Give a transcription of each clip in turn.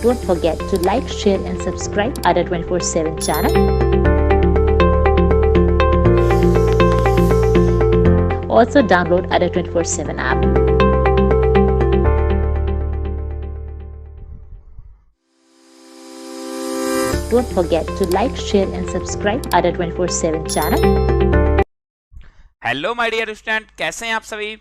Don't forget to like, share and subscribe Ada 24/7 channel. Also download Ada 24/7 app. Don't forget to like, share and subscribe Ada 24/7 channel. Hello my dear student, कैसे हैं आप सभी।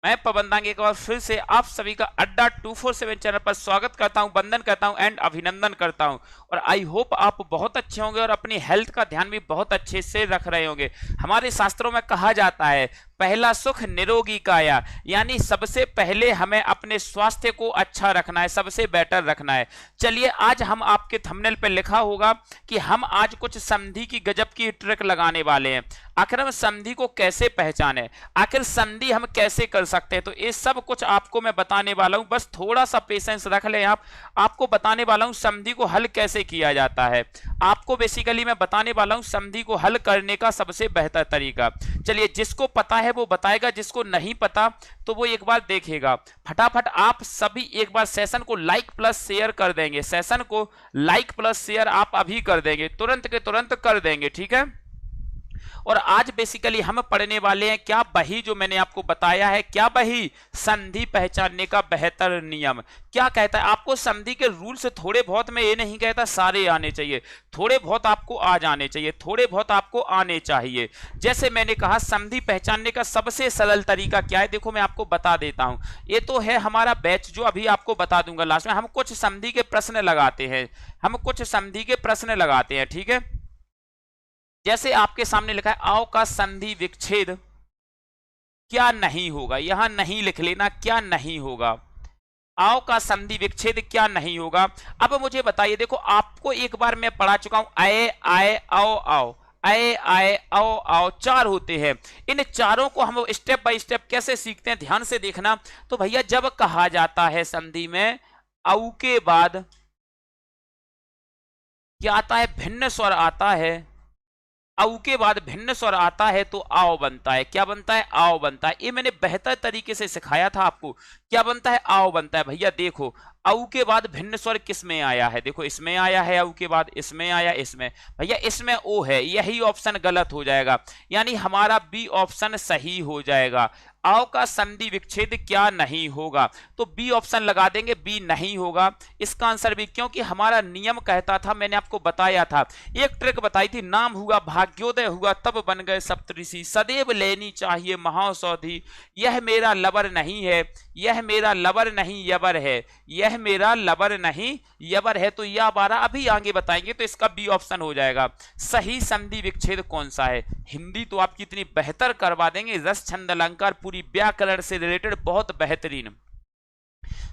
मैं पवन दांगे एक बार फिर से आप सभी का अड्डा 247 चैनल पर स्वागत करता हूं, वंदन करता हूं एंड अभिनंदन करता हूं। और आई होप आप बहुत अच्छे होंगे और अपनी हेल्थ का ध्यान भी बहुत अच्छे से रख रहे होंगे। हमारे शास्त्रों में कहा जाता है पहला सुख निरोगी काया, यानी सबसे पहले हमें अपने स्वास्थ्य को अच्छा रखना है, सबसे बेटर रखना है। चलिए आज हम आपके थंबनेल पे लिखा होगा कि हम आज कुछ संधि की गजब की ट्रिक लगाने वाले हैं। आखिर हम संधि को कैसे पहचाने, आखिर संधि हम कैसे कर सकते हैं, तो ये सब कुछ आपको मैं बताने वाला हूं। बस थोड़ा सा पेशेंस रख लें आप। आपको बताने वाला हूं संधि को हल कैसे किया जाता है। आपको बेसिकली मैं बताने वाला हूं संधि को हल करने का सबसे बेहतर तरीका। चलिए जिसको पता है वो बताएगा, जिसको नहीं पता तो वो एक बार देखेगा। फटाफट आप सभी एक बार सेशन को लाइक प्लस शेयर कर देंगे। सेशन को लाइक प्लस शेयर आप अभी कर देंगे, तुरंत के तुरंत कर देंगे, ठीक है। और आज बेसिकली हम पढ़ने वाले हैं क्या बही, जो मैंने आपको बताया है क्या बही, संधि पहचानने का बेहतर नियम। क्या कहता है आपको संधि के रूल से थोड़े बहुत, मैं ये नहीं कहता सारे आने चाहिए, थोड़े बहुत आपको आ जाने चाहिए, थोड़े बहुत आपको आने चाहिए। जैसे मैंने कहा संधि पहचानने का सबसे सरल तरीका क्या है, देखो मैं आपको बता देता हूं। ये तो है हमारा बैच जो अभी आपको बता दूंगा लास्ट में। हम कुछ संधि के प्रश्न लगाते हैं, हम कुछ संधि के प्रश्न लगाते हैं, ठीक है। जैसे आपके सामने लिखा है आओ का संधि विच्छेद क्या नहीं होगा, यहां नहीं लिख लेना, क्या नहीं होगा। आओ का संधि विच्छेद क्या नहीं होगा। अब मुझे बताइए, देखो आपको एक बार मैं पढ़ा चुका हूं आए आए आओ आओ, आए आए आओ आओ, चार होते हैं। इन चारों को हम स्टेप बाय स्टेप कैसे सीखते हैं ध्यान से देखना। तो भैया जब कहा जाता है संधि में औ के बाद क्या आता है, भिन्न स्वर आता है। औ के बाद भिन्न स्वर आता है तो आओ बनता है। क्या बनता है, आओ बनता है। ये मैंने बेहतर तरीके से सिखाया था आपको। क्या बनता है, आओ बनता है। भैया देखो औ के बाद भिन्न स्वर किस में आया है, देखो इसमें आया है, औ के बाद इसमें आया, इसमें। भैया इसमें ओ है, यही ऑप्शन गलत हो जाएगा, यानी हमारा बी ऑप्शन सही हो जाएगा। आओ का संधि विच्छेद क्या नहीं होगा, तो बी ऑप्शन लगा देंगे, बी नहीं होगा इसका आंसर भी। क्योंकि हमारा नियम कहता था, मैंने आपको बताया था, एक ट्रिक बताई थी, नाम हुआ भाग्योदय हुआ तब बन गए सप्तऋषि, सदैव लेनी चाहिए महाऔषधि। यह मेरा लवर नहीं है, यह मेरा लवर नहीं यवर है, यह मेरा लवर नहीं यवर है। तो यह 12 अभी आगे बताएंगे, तो इसका बी ऑप्शन हो जाएगा। सही संधि विच्छेद कौन सा है। हिंदी तो आपकी इतनी बेहतर करवा देंगे, रस छंद अलंकार पूरी व्याकरण से रिलेटेड बहुत बेहतरीन।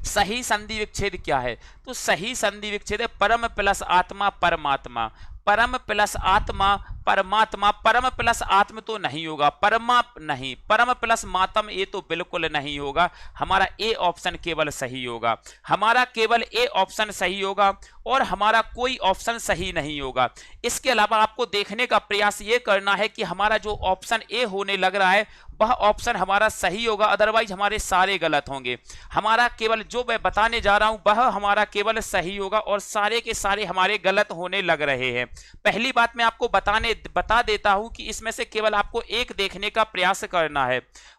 सही संधि विच्छेद क्या है, तो सही संधि विच्छेद है परम प्लस आत्मा परमात्मा, परम प्लस आत्मा परमात्मा। परम प्लस आत्म तो नहीं होगा, परमा नहीं, परम प्लस मातम ये तो बिल्कुल नहीं होगा। हमारा ए ऑप्शन केवल सही होगा, हमारा केवल ए ऑप्शन सही होगा और हमारा कोई ऑप्शन सही नहीं होगा। इसके अलावा आपको देखने का प्रयास ये करना है कि हमारा जो ऑप्शन ए होने लग रहा है वह ऑप्शन हमारा सही होगा, अदरवाइज हमारे सारे गलत होंगे। हमारा केवल जो मैं बताने जा रहा हूं वह हमारा केवल सही होगा और सारे के सारे हमारे गलत होने लग रहे हैं। पहली बात मैं आपको बता देता हूं कि इसमें से केवल आपको एक देखने का प्रयास करना है।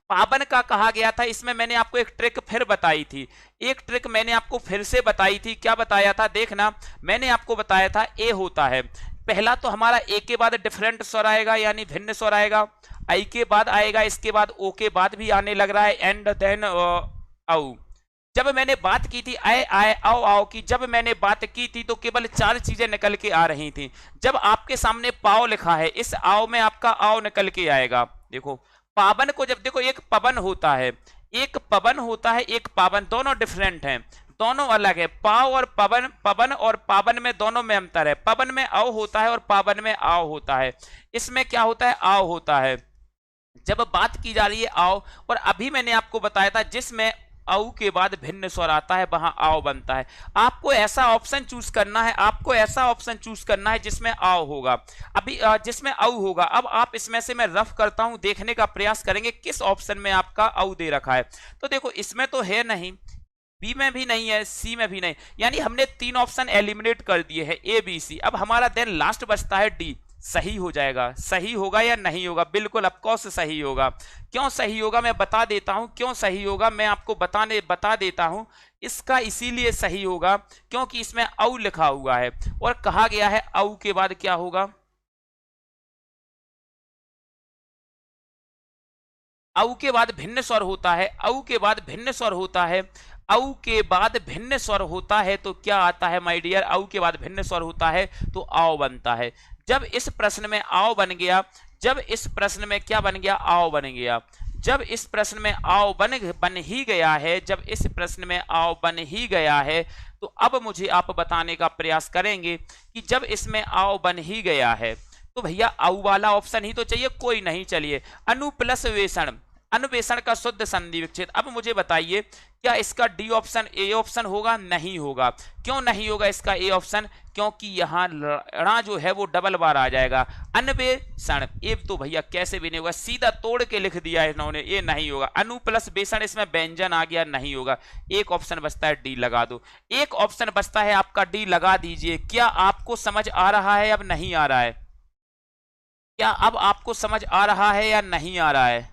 पावन का कहा गया था, इसमें मैंने आपको एक ट्रिक फिर बताई थी, एक ट्रिक मैंने आपको फिर से बताई थी। क्या बताया था देखना, मैंने आपको बताया था ए होता है पहला, तो हमारा ए के बाद डिफरेंट स्वर आएगा यानी भिन्न स्वर आएगा, आई के बाद आएगा, इसके बाद ओ के बाद भी आने लग रहा है, एंड देन औ। जब मैंने बात की थी आए आए आओ आओ की, जब मैंने बात की थी तो केवल चार चीजें निकल के आ रही थी। जब आपके सामने पाव लिखा है, इस आओ में आपका आओ निकल के आएगा। देखो पावन को जब देखो, एक पवन होता है, एक पवन होता है, एक पावन, दोनों डिफरेंट हैं, दोनों अलग है। पाव और पवन, पवन और पावन में दोनों में अंतर है। पवन में आओ होता है और पावन में आओ होता है। इसमें क्या होता है, आओ होता है। जब बात की जा रही है आओ, और अभी मैंने आपको बताया था जिसमें औ के बाद भिन्न स्वर आता है वहां आओ बनता है। आपको ऐसा ऑप्शन चूज करना है, आपको ऐसा ऑप्शन चूज करना है जिसमें आओ होगा, अभी जिसमें औ होगा। अब आप इसमें से मैं रफ करता हूं, देखने का प्रयास करेंगे किस ऑप्शन में आपका औ दे रखा है। तो देखो इसमें तो है नहीं, बी में भी नहीं है, सी में भी नहीं, यानी हमने 3 ऑप्शन एलिमिनेट कर दिए हैं, ए बी सी। अब हमारा देन लास्ट बचता है डी। सही हो जाएगा, सही होगा या नहीं होगा? बिल्कुल ऑफ कोर्स सही होगा। क्यों सही होगा मैं बता देता हूं, क्यों सही होगा मैं आपको बता देता हूं। इसका इसीलिए सही होगा क्योंकि इसमें औ लिखा हुआ है और कहा गया है औ के बाद क्या होगा, औ के बाद भिन्न स्वर होता है, औ के बाद भिन्न स्वर होता है, औ के बाद भिन्न स्वर होता है तो क्या आता है माय डियर? औ के बाद भिन्न स्वर होता है तो आओ बनता है। जब इस प्रश्न में आओ बन गया, जब इस प्रश्न में क्या बन गया? आओ बन गया। जब इस प्रश्न में आओ बन ही गया है, जब इस प्रश्न में आओ बन ही गया है, तो अब मुझे आप बताने का प्रयास करेंगे कि जब इसमें आओ बन ही गया है तो भैया औ वाला ऑप्शन ही तो चाहिए, कोई नहीं। चलिए, अनु प्लस वेषण, अन्वेषण का शुद्ध संधि विच्छेद। अब मुझे बताइए क्या इसका डी ऑप्शन ए ऑप्शन होगा? नहीं होगा। क्यों नहीं होगा इसका ए ऑप्शन? क्योंकि यहां णा जो है वो डबल बार आ जाएगा। अन्वेषण ए तो भैया कैसे भी नहीं होगा, सीधा तोड़ के लिख दिया है इन्होंने, ये नहीं होगा। अनु प्लस वेषण, इसमें व्यंजन आ गया, नहीं होगा। एक ऑप्शन बचता है डी, लगा दो। एक ऑप्शन बचता है आपका डी, लगा दीजिए। क्या आपको समझ आ रहा है? अब नहीं आ रहा है क्या? अब आपको समझ आ रहा है या नहीं आ रहा है?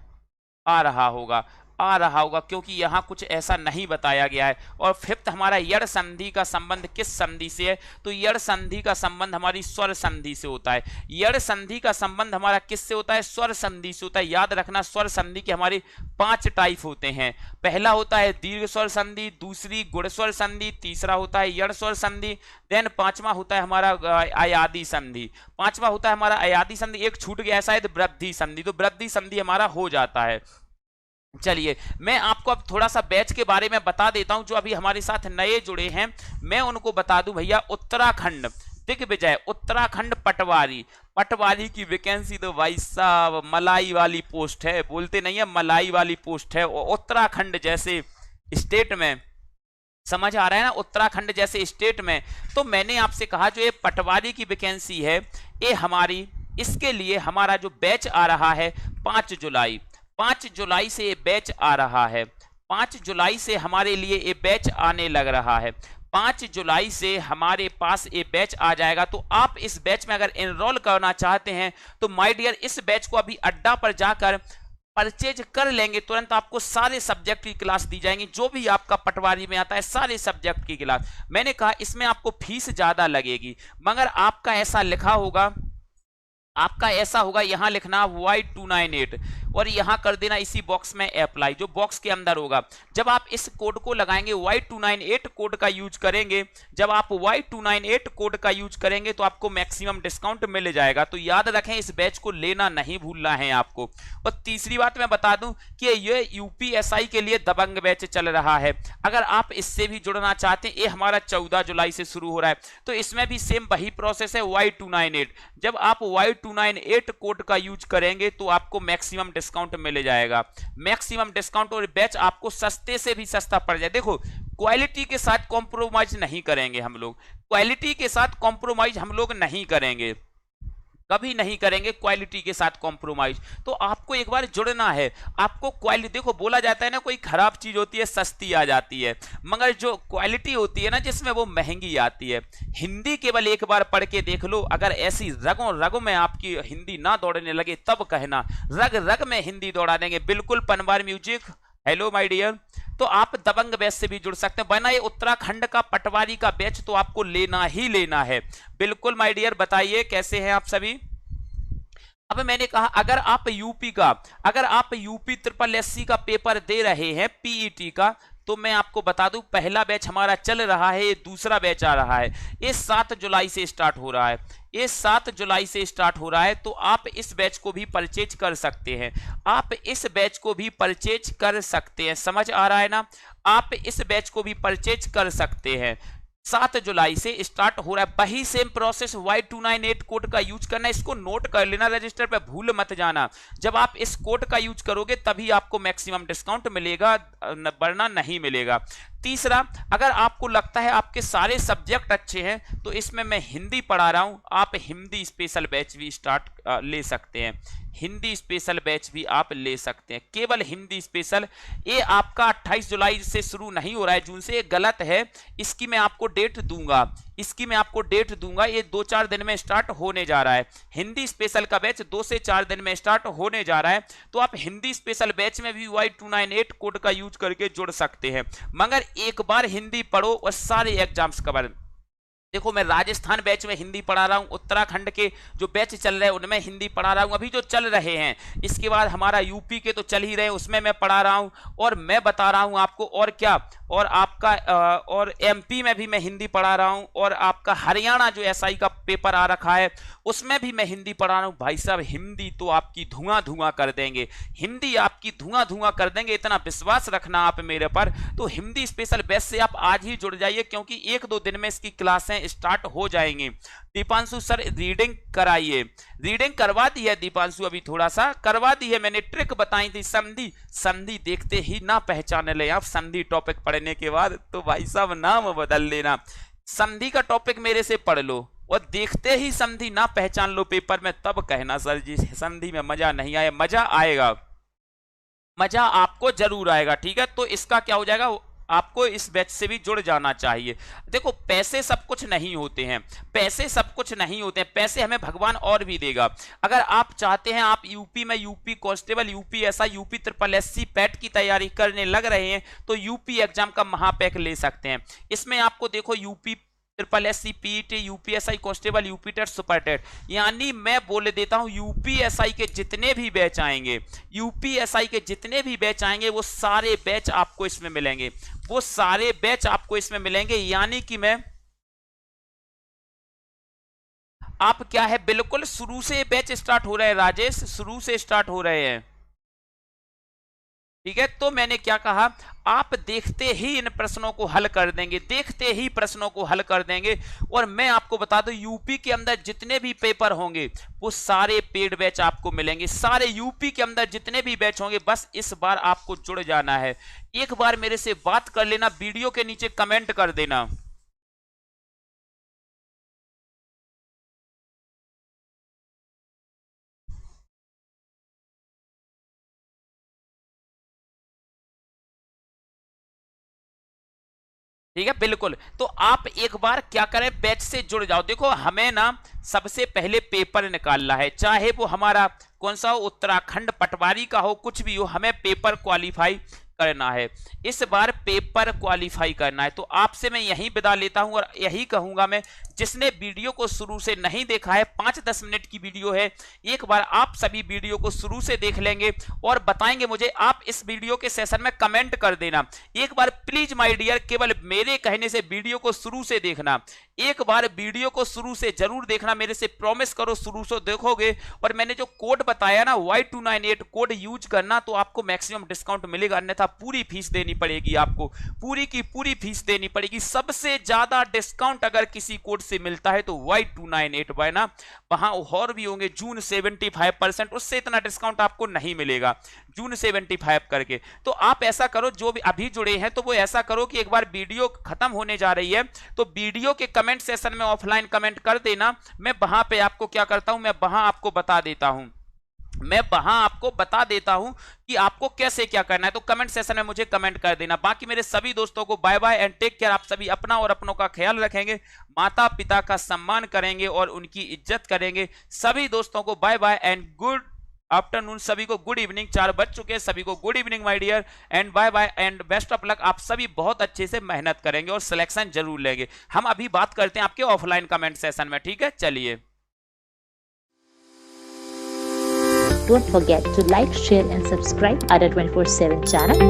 आ रहा होगा, आ रहा होगा, क्योंकि यहां कुछ ऐसा नहीं बताया गया है। और फिफ्थ हमारा यड़ संधि का संबंध किस संधि से है? तो यड़ संधि का संबंध हमारी स्वर संधि से होता है। यड़ संधि का संबंध हमारा किससे होता है? स्वर संधि से होता है। याद रखना, स्वर संधि के हमारे 5 टाइप होते हैं। पहला होता है दीर्घ स्वर संधि, दूसरी गुण स्वर संधि, तीसरा होता है यड़ स्वर संधि, देन 5वां होता है हमारा अयादी संधि। 5वां होता है हमारा अयादी संधि, एक छूट गया शायद वृद्धि संधि, तो वृद्धि संधि हमारा हो जाता है। चलिए, मैं आपको अब थोड़ा सा बैच के बारे में बता देता हूं, जो अभी हमारे साथ नए जुड़े हैं मैं उनको बता दूं। भैया उत्तराखंड दिग्विजय, उत्तराखंड पटवारी, पटवारी की वैकेंसी तो भाई साहब मलाई वाली पोस्ट है, बोलते नहीं है मलाई वाली पोस्ट है। उत्तराखंड जैसे स्टेट में, समझ आ रहा है ना, उत्तराखंड जैसे स्टेट में। तो मैंने आपसे कहा जो ये पटवारी की वैकेंसी है ये हमारी, इसके लिए हमारा जो बैच आ रहा है 5 जुलाई, 5 जुलाई से ये बैच आ रहा है। 5 जुलाई से हमारे लिए ये बैच आने लग रहा है। 5 जुलाई से हमारे पास ये बैच आ जाएगा। तो आप इस बैच में अगर एनरोल करना चाहते हैं तो माय डियर इस बैच को अभी अड्डा पर जाकर परचेज कर लेंगे। तुरंत आपको सारे सब्जेक्ट की क्लास दी जाएंगी, जो भी आपका पटवारी में आता है सारे सब्जेक्ट की क्लास। मैंने कहा इसमें आपको फीस ज्यादा लगेगी, मगर आपका ऐसा लिखा होगा, आपका ऐसा होगा यहां लिखना Y298 और यहां कर देना इसी बॉक्स में अप्लाई, जो बॉक्स के अंदर होगा। जब आप इस कोड को लगाएंगे Y298 कोड का यूज करेंगे, जब आप Y298 कोड का यूज करेंगे तो आपको मैक्सिमम डिस्काउंट मिल जाएगा। तो याद रखें इस बैच को लेना नहीं भूलना है आपको। और तीसरी बात मैं बता दूं कि ये यूपीएसआई के लिए दबंग बैच चल रहा है। अगर आप इससे भी जुड़ना चाहते हैं, ये हमारा 14 जुलाई से शुरू हो रहा है, तो इसमें भी सेम वही प्रोसेस है Y298। जब आप Y298 कोड का यूज करेंगे तो आपको मैक्सिमम डिस्काउंट मिल जाएगा, मैक्सिमम डिस्काउंट। और बैच आपको सस्ते से भी सस्ता पड़ जाए। देखो क्वालिटी के साथ कॉम्प्रोमाइज नहीं करेंगे हम लोग, क्वालिटी के साथ कॉम्प्रोमाइज हम लोग नहीं करेंगे, कभी नहीं करेंगे क्वालिटी के साथ कॉम्प्रोमाइज। तो आपको एक बार जुड़ना है। आपको क्वालिटी, देखो बोला जाता है ना कोई खराब चीज होती है सस्ती आ जाती है, मगर जो क्वालिटी होती है ना जिसमें वो महंगी आती है। हिंदी केवल एक बार पढ़ के देख लो, अगर ऐसी रगों रगों में आपकी हिंदी ना दौड़ने लगे तब कहना, रग रग में हिंदी दौड़ा देंगे। बिल्कुल Panwar music, hello my dear. तो आप दबंग बैच से भी जुड़ सकते हैं, वरना ये उत्तराखंड का पटवारी का बैच तो आपको लेना ही लेना है। बिल्कुल माय डियर, बताइए कैसे हैं आप सभी। अब मैंने कहा अगर आप यूपी ट्रिपल एससी का पेपर दे रहे हैं पीईटी का, तो मैं आपको बता दूं पहला बैच हमारा चल रहा है, ये दूसरा बैच आ रहा है, ये 7 जुलाई से स्टार्ट हो रहा है, ये 7 जुलाई से स्टार्ट हो रहा है। तो आप इस बैच को भी परचेज कर सकते हैं, आप इस बैच को भी परचेज कर सकते हैं, समझ आ रहा है ना। आप इस बैच को भी परचेज कर सकते हैं, 7 जुलाई से स्टार्ट हो रहा है। वही सेम प्रोसेस Y298 कोड का यूज करना, इसको नोट कर लेना रजिस्टर पे, भूल मत जाना। जब आप इस कोड का यूज करोगे तभी आपको मैक्सिमम डिस्काउंट मिलेगा, वरना नहीं मिलेगा। तीसरा, अगर आपको लगता है आपके सारे सब्जेक्ट अच्छे हैं तो इसमें मैं हिंदी पढ़ा रहा हूं, आप हिंदी स्पेशल बैच भी स्टार्ट ले सकते हैं। हिंदी स्पेशल बैच भी आप ले सकते हैं, केवल हिंदी स्पेशल। ये आपका 28 जुलाई से शुरू नहीं हो रहा है, जून से, ये गलत है। इसकी मैं आपको डेट दूंगा, ये 2-4 दिन में स्टार्ट होने जा रहा है। हिंदी स्पेशल का बैच 2 से 4 दिन में स्टार्ट होने जा रहा है, तो आप हिंदी स्पेशल बैच में भी Y298 कोड का यूज करके जुड़ सकते हैं। मगर एक बार हिंदी पढ़ो और सारे एग्जाम्स कवर। देखो, मैं राजस्थान बैच में हिंदी पढ़ा रहा हूँ, उत्तराखंड के जो बैच चल रहे हैं उनमें हिंदी पढ़ा रहा हूँ, अभी जो चल रहे हैं। इसके बाद हमारा यूपी के तो चल ही रहे हैं, उसमें मैं पढ़ा रहा हूँ, और मैं बता रहा हूँ आपको और क्या, और आपका और एमपी में भी मैं हिंदी पढ़ा रहा हूँ, और आपका हरियाणा जो एसआई का पेपर आ रखा है उसमें भी मैं हिंदी पढ़ा रहा हूँ। भाई साहब, हिंदी तो आपकी धुआं धुआं कर देंगे, हिंदी आपकी धुआं धुआं कर देंगे, इतना विश्वास रखना आप मेरे पर। तो हिंदी स्पेशल बैच से आप आज ही जुड़ जाइए, क्योंकि 1-2 दिन में इसकी क्लासें स्टार्ट हो जाएंगी। दीपांशु सर, रीडिंग कराइए। रीडिंग करवा दी है दीपांशु, अभी थोड़ा सा करवा दी है, मैंने ट्रिक बताई थी। संधि देखते ही ना पहचान ले आप, संधि टॉपिक पढ़ने के बाद तो भाई साहब नाम बदल लेना। संधि का टॉपिक मेरे से पढ़ लो और देखते ही संधि ना पहचान लो पेपर में, तब कहना सर जी संधि में मजा नहीं आया। मजा आएगा, मजा आपको जरूर आएगा, ठीक है। तो इसका क्या हो जाएगा, आपको इस बैच से भी जुड़ जाना चाहिए। देखो, पैसे सब कुछ नहीं होते हैं, पैसे हमें भगवान और भी देगा। अगर आप चाहते हैं, आप यूपी में UP constable, UP SI, UP SSC PAT की तैयारी करने लग रहे हैं, तो यूपी एग्जाम का महापैक ले सकते हैं। इसमें आपको देखो, UP SSC, PET, UPSI constable, UP TET, super TET, यानी मैं बोल देता हूं यूपीएसआई के जितने भी बैच आएंगे, वो सारे बैच आपको इसमें मिलेंगे, यानी कि मैं आप क्या है, बिल्कुल शुरू से बैच स्टार्ट हो रहे हैं राजेश, शुरू से स्टार्ट हो रहे हैं, ठीक है। तो मैंने क्या कहा, आप देखते ही इन प्रश्नों को हल कर देंगे, और मैं आपको बता दूं, यूपी के अंदर जितने भी पेपर होंगे वो सारे पेड बैच आपको मिलेंगे, सारे यूपी के अंदर जितने भी बैच होंगे। बस इस बार आपको जुड़ जाना है, एक बार मेरे से बात कर लेना, वीडियो के नीचे कमेंट कर देना। ठीक है, बिल्कुल। तो आप एक बार क्या करें, बैच से जुड़ जाओ। देखो, हमें ना सबसे पहले पेपर निकालना है, चाहे वो हमारा कौन सा हो, उत्तराखंड पटवारी का हो, कुछ भी हो, हमें पेपर क्वालिफाई करना है। इस बार पेपर क्वालिफाई करना है। तो आपसे मैं यही विदा लेता हूं और यही कहूंगा, मैं जिसने वीडियो को शुरू से नहीं देखा है, 5-10 मिनट की वीडियो है, एक बार आप सभी वीडियो को शुरू से देख लेंगे और बताएंगे मुझे। आप इस वीडियो के सेशन में कमेंट कर देना, एक बार प्लीज माय डियर, केवल मेरे कहने से वीडियो को शुरू से देखना, एक बार वीडियो को शुरू से जरूर देखना, मेरे से प्रॉमिस करो शुरू से देखोगे। और मैंने जो कोड बताया ना, Y298 कोड यूज करना, तो आपको मैक्सिमम डिस्काउंट मिलेगा, अन्यथा पूरी फीस देनी पड़ेगी, आपको पूरी की पूरी फीस देनी पड़ेगी। सबसे ज्यादा डिस्काउंट अगर किसी कोड से मिलता है तो Y298 है ना, वहां और भी होंगे, जून 75%, उससे इतना डिस्काउंट आपको नहीं मिलेगा, जून 75 करके। तो आप ऐसा करो, जो भी अभी जुड़े हैं तो वो ऐसा करो कि एक बार वीडियो खत्म होने जा रही है तो वीडियो के कमेंट सेशन में ऑफलाइन कमेंट कर देना, मैं वहां पे आपको क्या करता हूं, मैं वहां आपको बता देता हूं कि आपको कैसे क्या करना है। तो कमेंट सेशन में मुझे कमेंट कर देना। बाकी मेरे सभी दोस्तों को bye bye and take care. आप सभी अपना और अपनों का ख्याल रखेंगे, माता पिता का सम्मान करेंगे और उनकी इज्जत करेंगे। सभी दोस्तों को bye bye and good afternoon, सभी को गुड इवनिंग, 4 बज चुके हैं, सभी को good evening my dear and bye bye and best of luck. आप सभी बहुत अच्छे से मेहनत करेंगे और सिलेक्शन जरूर लेंगे। हम अभी बात करते हैं आपके ऑफलाइन कमेंट सेशन में, ठीक है, चलिए। Don't forget to like, share and subscribe Ada 24/7 channel.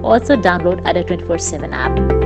Also download Ada 24/7 app.